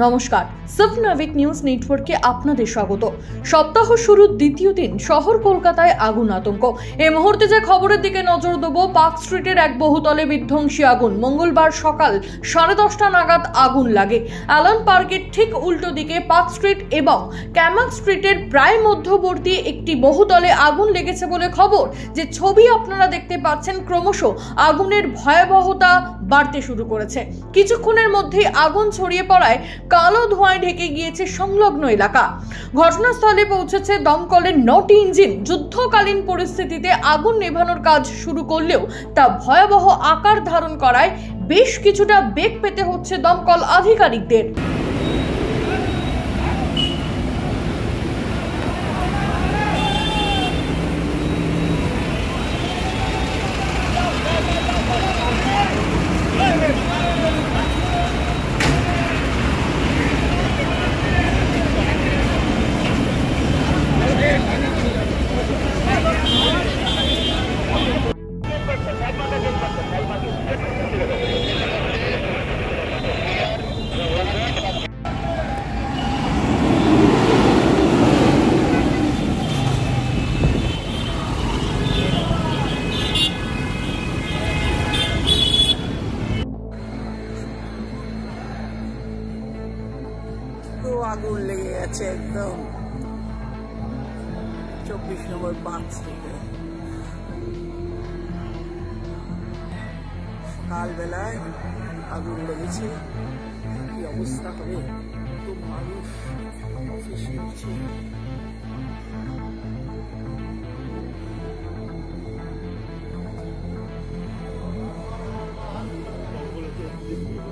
নমস্কার, সিফ নাবিক নিউজ নেটওয়ার্কে আপনাদের স্বাগত। সপ্তাহ শুরুর দ্বিতীয় দিন শহর কলকাতায় আগুন আতঙ্ক। এই মুহূর্তে যে খবরের দিকে নজর দেব, পার্ক স্ট্রিটের এক বহুতলে বিধ্বংসী আগুন। মঙ্গলবার সকাল 10:30 নাগাদ আগুন লাগে অ্যালান পার্কের ঠিক উল্টো দিকে পার্ক স্ট্রিট এবং ক্যামাক স্ট্রিটের প্রায় মধ্যবর্তী একটি বহুতলে আগুন লেগেছে বলে খবর। যে ছবি আপনারা দেখতে পাচ্ছেন, ক্রমশ আগুনের ভয়াবহতা বাড়তে শুরু করেছে। কিছুক্ষণের মধ্যেই আগুন ছড়িয়ে পড়ায় কালো ধোঁয়ায় ঢেকে গিয়েছে সংলগ্ন এলাকা। ঘটনাস্থলে পৌঁছেছে দমকলের 9টি ইঞ্জিন। যুদ্ধকালীন পরিস্থিতিতে আগুন নেভানোর কাজ শুরু করলেও তা ভয়াবহ আকার ধারণ করায় বেশ কিছুটা বেগ পেতে হচ্ছে দমকল আধিকারিকদের। আগুন লেগে গেছে একদম 24 নম্বর পার্ক স্ট্রিটে। সকালবেলায় আগুন লেগেছে, কি অবস্থা হবে? তো মানুষ অফিস করছে।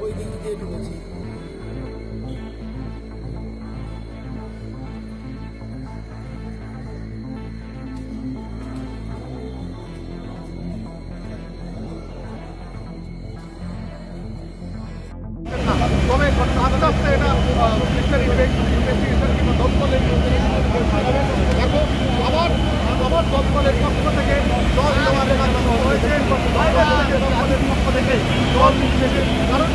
ওই দিক দিয়ে ঢুকেছে। তবে আস্তে আস্তে এটা ইনভেস্টিগেশন কিংবা দমকলের দেখো আবার দমকলের পক্ষ থেকে জল দেওয়ার কাজ হয়েছে। দমকলের পক্ষ থেকে জল দিচ্ছে, কারণ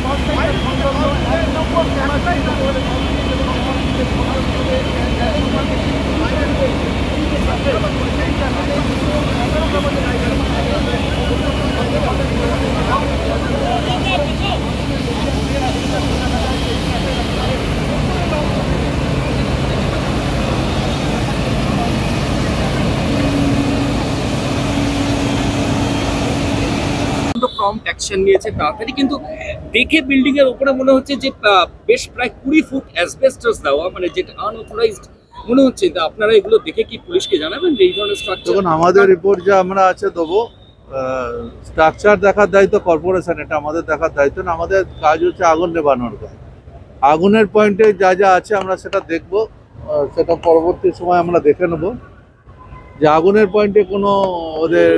প্রম্পট অ্যাকশন নিয়েছে তাড়াতাড়ি, কিন্তু দেখে বিল্ডিং এর উপরে মনে হচ্ছে যে বেশ প্রায় 20 ফুট অ্যাসবেস্টস দেওয়া, মানে যেটা আনঅথরাইজড মনে হচ্ছে। আপনারা এগুলো দেখে কি পুলিশকে জানাবেন এই ধরনের স্ট্রাকচার? তখন আমাদের রিপোর্ট যা আমরা আছে দেবো। স্ট্রাকচার দেখার দায়িত্ব কর্পোরেশন, এটা আমাদের দেখার দায়িত্ব না। আমাদের কাজ হচ্ছে আগুন নেভানোর কাজ। আগুনের পয়েন্টে যা যা আছে আমরা সেটা দেখব, সেটা পরবর্তী সময় আমরা দেখে নেব যে আগুনের পয়েন্টে কোনো ওদের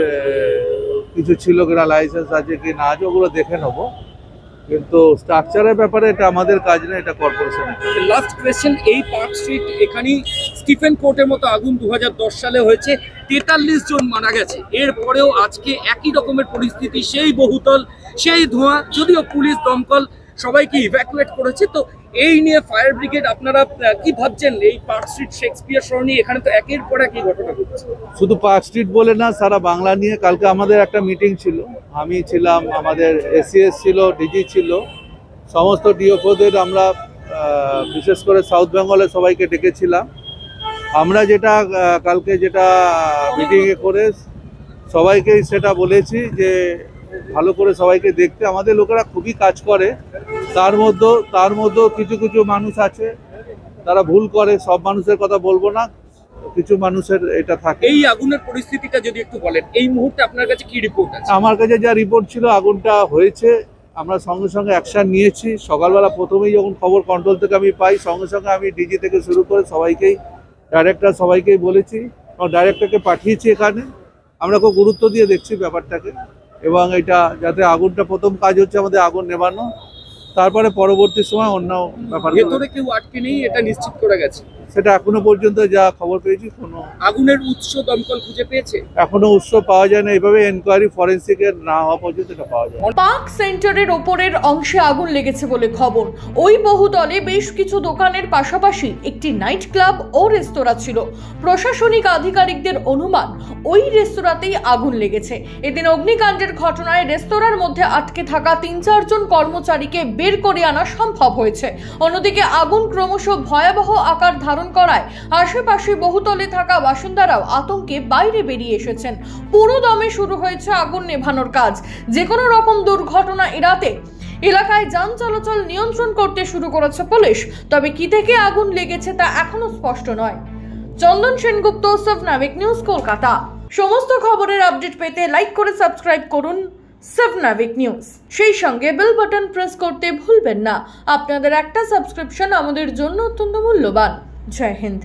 কিছু ছিল কিনা, লাইসেন্স আছে কি না আছে, ওগুলো দেখে নেবো। কিন্তু স্ট্রাকচারের ব্যাপারে এটা আমাদের কাজ না, এটা কর্পোরেশনের। লাস্ট কোয়েশ্চেন, এই পার্ক স্ট্রিট এখানে স্টিফেন কোর্টের মতো আগুন 2010 সালে হয়েছে, 43 জন মারা গেছে। এরপরেও আজকে একই রকমের পরিস্থিতি, সেই বহুতল, সেই ধোঁয়া। যদিও পুলিশ দমকল সবাইকে ইভ্যাকুয়েট করেছে। তো এই নিয়ে ফায়ার ব্রিগেড আপনারা কি ভাবছেন? এই পার্ক স্ট্রিট শেক্সপিয়ার সরণি, এখানে তো একের পর এক ঘটনা ঘটছে। শুধু পার্ক স্ট্রিট বলে না, সারা বাংলা নিয়ে কালকে আমাদের একটা মিটিং ছিল। আমি ছিলাম, আমাদের এসিএস ছিল, ডিজি ছিল, সমস্ত ডিওফোদের আমরা বিশেষ করে সাউথ বেঙ্গলের সবাইকে ডেকেছিলাম। আমরা যেটা কালকে যেটা মিটিংয়ে করে সবাইকেই সেটা বলেছি যে ভালো করে সবাইকে দেখতে। আমাদের লোকেরা খুবই কাজ করে, তার মধ্যেও কিছু কিছু মানুষ আছে তারা ভুল করে। সব মানুষের কথা বলবো না, কিছু মানুষের এটা থাকে। এই আগুনের পরিস্থিতিটা যদি একটু বলেন, এই মুহূর্তে আপনার কাছে কি রিপোর্ট আছে? আমার কাছে যা রিপোর্ট ছিল, আগুনটা হয়েছে, আমরা সঙ্গে সঙ্গে অ্যাকশন নিয়েছি। সকালবেলা প্রথমেই যখন খবর কন্ট্রোল থেকে আমি পাই, সঙ্গে সঙ্গে আমি ডিজি থেকে শুরু করে সবাইকেই, ডাইরেক্টর সবাইকেই বলেছি এবং ডাইরেক্টরকে পাঠিয়েছি এখানে। আমরা খুব গুরুত্ব দিয়ে দেখছি ব্যাপারটাকে, এবং এটা যাতে আগুনটা, প্রথম কাজ হচ্ছে আমাদের আগুন নেভানো, তারপরে পরবর্তী সময় অন্য ব্যাপার। ভেতরে কেউ আটকে নেই, এটা নিশ্চিত করে গেছে। সেটা এখনো পর্যন্ত যা খবর পেয়েছি কোনো আগুনের উৎস দমকল খুঁজে পেয়েছে? এখনো উৎস পাওয়া যায় না, এইভাবে এনকোয়ারি ফরেন্সিকের না হওয়া পর্যন্ত এটা পাওয়া যায়। পার্ক সেন্টারের ওপরের অংশে আগুন লেগেছে বলে খবর। ওই বহুতলে বেশ কিছু দোকানের পাশাপাশি একটি নাইট ক্লাব ও রেস্তোরাঁ ছিল। প্রশাসনিক আধিকারিকদের অনুমান ওই রেস্তোরাঁতেই আগুন লেগেছে। এদিন অগ্নিকাণ্ডের ঘটনায় রেস্তোরাঁর মধ্যে আটকে থাকা 3-4 জন কর্মচারীকে বের করে আনা সম্ভব হয়েছে। অন্যদিকে আগুন ক্রমশ ভয়াবহ আকার ধারণ করায় আশেপাশে বহুতলে থাকা বাসিন্দারাও আতঙ্কে বাইরে বেরিয়ে এসেছেন। পুরো দমে শুরু হয়েছে আগুন নেভানোর কাজ। যে কোনো রকম দুর্ঘটনা এড়াতে এলাকায় যান চলাচল নিয়ন্ত্রণ করতে শুরু করেছে পুলিশ। তবে কি থেকে আগুন লেগেছে তা এখনো স্পষ্ট নয়। চন্দন সেনগুপ্ত, সাবনাভিক নিউজ, কলকাতা। সমস্ত খবরের আপডেট পেতে লাইক করে সাবস্ক্রাইব করুন সাবনাভিক নিউজ। সেই সঙ্গে বেল বাটন প্রেস করতে ভুলবেন না। আপনাদের একটা সাবস্ক্রিপশন আমাদের জন্য অত্যন্ত মূল্যবান। জয় হিন্দ।